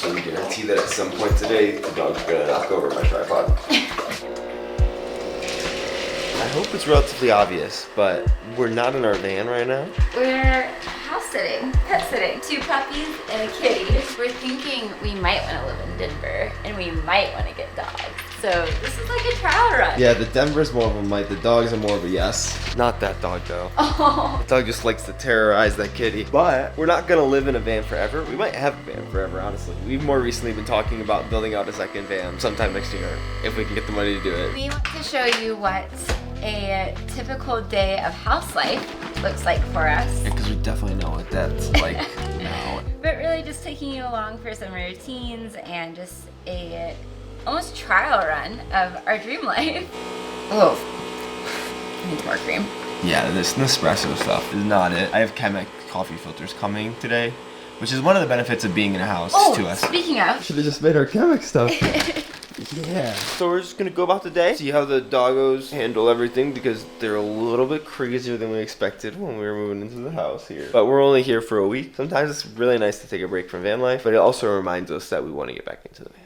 so we guarantee that at some point today, the dog's gonna knock over my tripod. I hope it's relatively obvious, but we're not in our van right now. We're house sitting, pet sitting. 2 puppies and a kitty. We're thinking we might want to live in Denver and we might want to get dogs. So this is like a trial run. Yeah, the Denver's more of a might, the dogs are more of a yes. Not that dog though. Oh. The dog just likes to terrorize that kitty. But we're not gonna live in a van forever. We might have a van forever, honestly. We've more recently been talking about building out a second van sometime next year, if we can get the money to do it. We want to show you what a typical day of house life looks like for us. Because we definitely know what that's like now. But really just taking you along for some routines and just a almost trial run of our dream life. Oh, I need more cream. Yeah, this Nespresso stuff is not it. I have Chemex coffee filters coming today, which is one of the benefits of being in a house to us. Speaking of. Should have just made our Chemex stuff. Yeah. So we're just gonna go about the day, see how the doggos handle everything, because they're a little bit crazier than we expected when we were moving into the house here. But we're only here for a week. Sometimes it's really nice to take a break from van life, but it also reminds us that we want to get back into the van.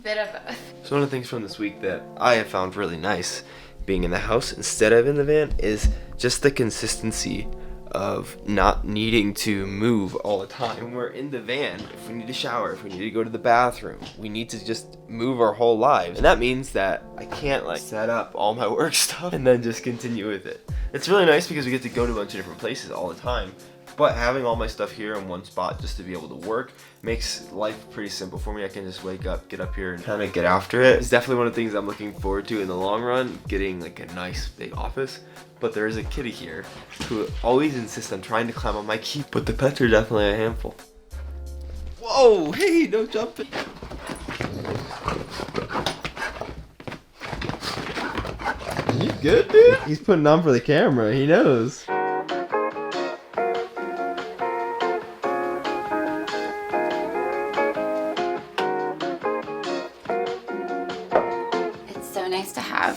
Bit of both. So one of the things from this week that I have found really nice being in the house instead of in the van is just the consistency of not needing to move all the time. When we're in the van, if we need to shower, if we need to go to the bathroom, we need to just move our whole lives. And that means that I can't like set up all my work stuff and then just continue with it. It's really nice because we get to go to a bunch of different places all the time. But having all my stuff here in one spot just to be able to work makes life pretty simple for me. I can just wake up, get up here, and kind of get after it. It's definitely one of the things I'm looking forward to in the long run, getting like a nice big office. But there is a kitty here who always insists on trying to climb on my key. But the pets are definitely a handful. Whoa, hey, no jumping. You good, dude? He's putting on for the camera, he knows.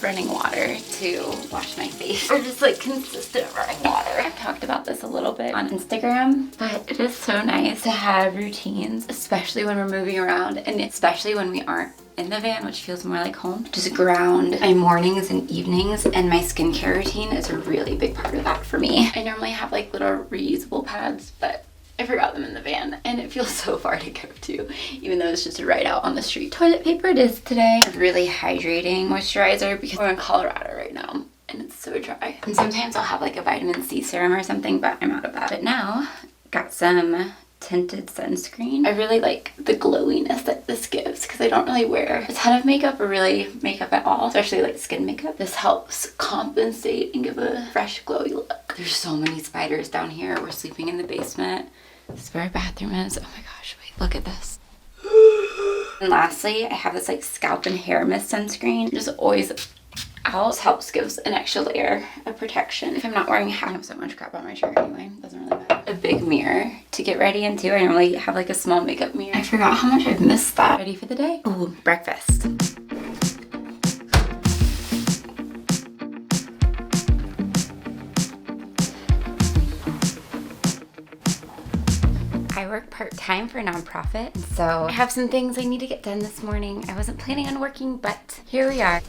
Running water to wash my face, or just like consistent running water. I've talked about this a little bit on Instagram, but it is so nice to have routines, especially when we're moving around, and especially when we aren't in the van, which feels more like home. Just ground my mornings and evenings, and my skincare routine is a really big part of that for me. I normally have like little reusable pads, but I forgot them in the van, and it feels so far to go to, even though it's just right out on the street. Toilet paper it is today. Really hydrating moisturizer because we're in Colorado right now, and it's so dry. And sometimes I'll have like a vitamin C serum or something, but I'm out of that. But now, got some tinted sunscreen. I really like the glowiness that this gives because I don't really wear a ton of makeup or really makeup at all, especially like skin makeup. This helps compensate and give a fresh glowy look. There's so many spiders down here. We're sleeping in the basement. This is where our bathroom is. Oh my gosh, wait, look at this. And lastly, I have this like scalp and hair mist sunscreen. Just always out. This helps gives an extra layer of protection. If I'm not wearing a hat, I have so much crap on my shirt anyway. Doesn't really matter. A big mirror to get ready into. I normally have like a small makeup mirror. I forgot how much I've missed that. Ready for the day? Ooh, breakfast. I work part-time for a nonprofit, so I have some things I need to get done this morning. I wasn't planning on working, but here we are.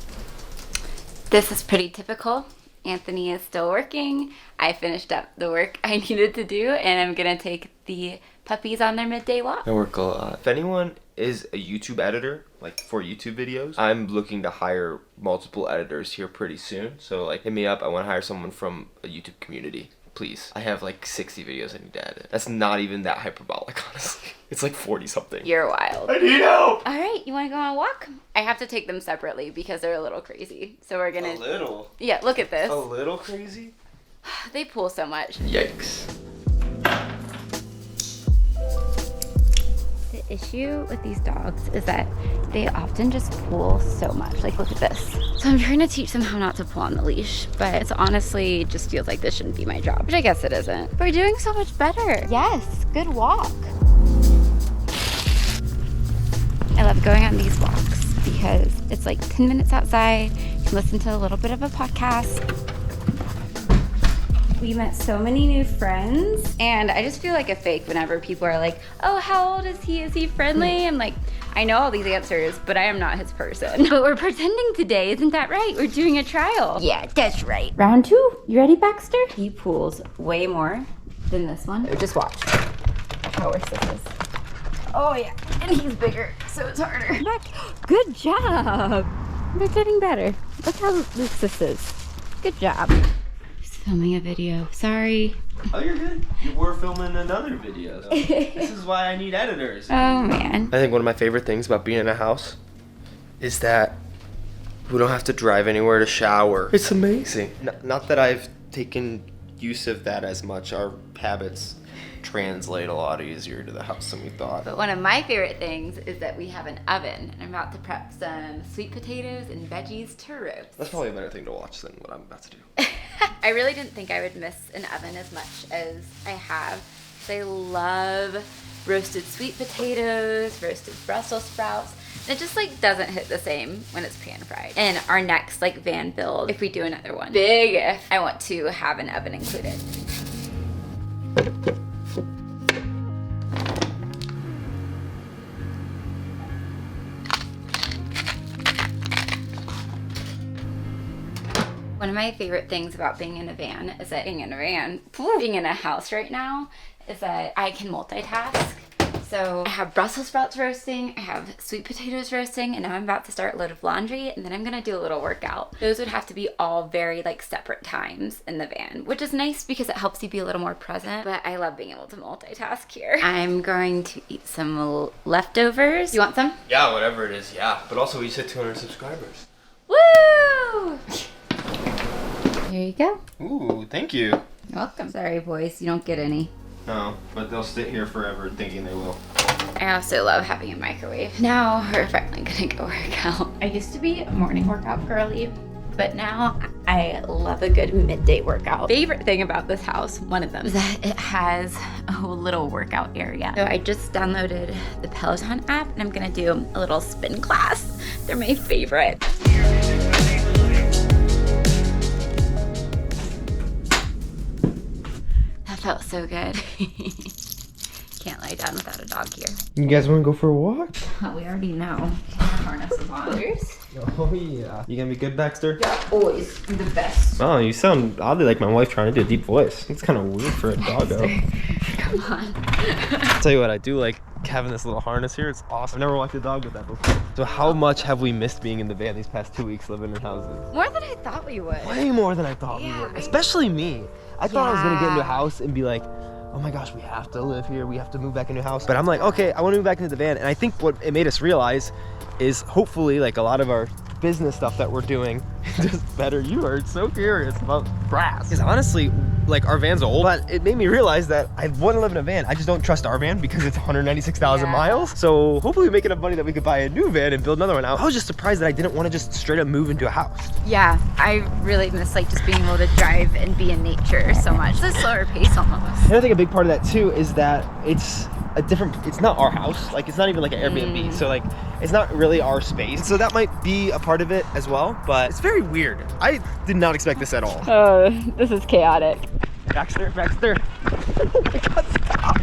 This is pretty typical. Anthony is still working. I finished up the work I needed to do, and I'm gonna take the puppies on their midday walk. I work a lot. If anyone is a YouTube editor, like for YouTube videos, I'm looking to hire multiple editors here pretty soon. So like hit me up. I want to hire someone from a YouTube community. Please. I have like 60 videos I need to edit. That's not even that hyperbolic, honestly. It's like 40 something. You're wild. I need help! Alright, you wanna go on a walk? I have to take them separately because they're a little crazy. So we're gonna... A little? Yeah, look at this. A little crazy? They pull so much. Yikes. The issue with these dogs is that they often just pull so much. Like, look at this. So I'm trying to teach them how not to pull on the leash, but it's honestly just feels like this shouldn't be my job, which I guess it isn't. But we're doing so much better. Yes, good walk. I love going on these walks because it's like 10 minutes outside. You can listen to a little bit of a podcast. We met so many new friends, and I just feel like a fake whenever people are like, oh, how old is he? Is he friendly? I'm like, I know all these answers, but I am not his person. But we're pretending today, isn't that right? We're doing a trial. Yeah, that's right. Round 2, you ready, Baxter? He pulls way more than this one. Just watch how worse this is. Oh yeah, and he's bigger, so it's harder. Back. Good job. They're getting better. Look how loose this is. Good job. Just filming a video. Sorry. Oh, you're good. You were filming another video. So this is why I need editors. Oh man. I think one of my favorite things about being in a house is that we don't have to drive anywhere to shower. It's amazing. Not that I've taken use of that as much. Our habits translate a lot easier to the house than we thought. But one of my favorite things is that we have an oven, and I'm about to prep some sweet potatoes and veggies to roast. That's probably a better thing to watch than what I'm about to do. I really didn't think I would miss an oven as much as I have. I love roasted sweet potatoes, roasted Brussels sprouts. And it just like doesn't hit the same when it's pan fried. And our next like van build, if we do another one, big if, I want to have an oven included. One of my favorite things about being in a van is that being in a house right now is that I can multitask. So I have Brussels sprouts roasting, I have sweet potatoes roasting, and now I'm about to start a load of laundry, and then I'm gonna do a little workout. Those would have to be all very like separate times in the van, which is nice because it helps you be a little more present, but I love being able to multitask here. I'm going to eat some leftovers. You want some? Yeah, whatever it is, yeah. But also we just hit 200 subscribers. Woo! Here you go. Ooh, thank you. You're welcome. Sorry, boys, you don't get any. No, but they'll sit here forever thinking they will. I also love having a microwave. Now we're finally gonna go work out. I used to be a morning workout girly, but now I love a good midday workout. Favorite thing about this house, one of them, is that it has a little workout area. So I just downloaded the Peloton app, and I'm gonna do a little spin class. They're my favorite. Felt so good. Can't lie down without a dog here. You guys want to go for a walk? Oh, we already know. Harnesses on. Oh yeah. You gonna be good, Baxter? Yeah, always the best. Oh, you sound oddly like my wife trying to do a deep voice. It's kind of weird for a doggo. Come on. I'll tell you what, I do like having this little harness here. It's awesome. I've never walked a dog with that before. So how much have we missed being in the van these past 2 weeks living in houses? More than I thought we would. Way more than I thought we would. Especially me. I thought I was gonna get into a house and be like, oh my gosh, we have to live here. We have to move back into a house. But I'm like, okay, I want to move back into the van. And I think what it made us realize is hopefully like a lot of our business stuff that we're doing just better. You are so curious about brass. Because honestly, like our van's old, but it made me realize that I want to live in a van. I just don't trust our van because it's 196,000 miles. So hopefully we make enough money that we could buy a new van and build another one out. I was just surprised that I didn't want to just straight up move into a house. Yeah, I really miss like just being able to drive and be in nature so much. It's a slower pace almost. And I think a big part of that too is that it's not our house. Like it's not even like an Airbnb. So like it's not really our space. So that might be a part of it as well, but it's very weird. I did not expect this at all. Oh, this is chaotic. Baxter. God, stop.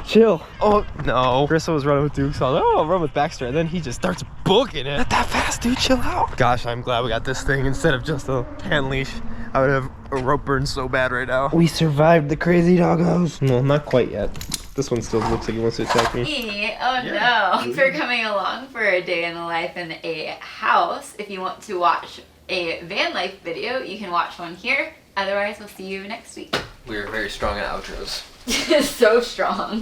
Chill. Oh, no. Carissa was running with Duke, so I was like, oh, I'll run with Baxter. And then he just starts booking it. Not that fast, dude. Chill out. Gosh, I'm glad we got this thing instead of just a hand leash. I would have a rope burn so bad right now. We survived the crazy doggos. Well, not quite yet. This one still looks like he wants to attack me. Oh no. Thanks for coming along for a day in the life in a house. If you want to watch a van life video, you can watch one here. Otherwise, we'll see you next week. We're very strong at outros. So strong.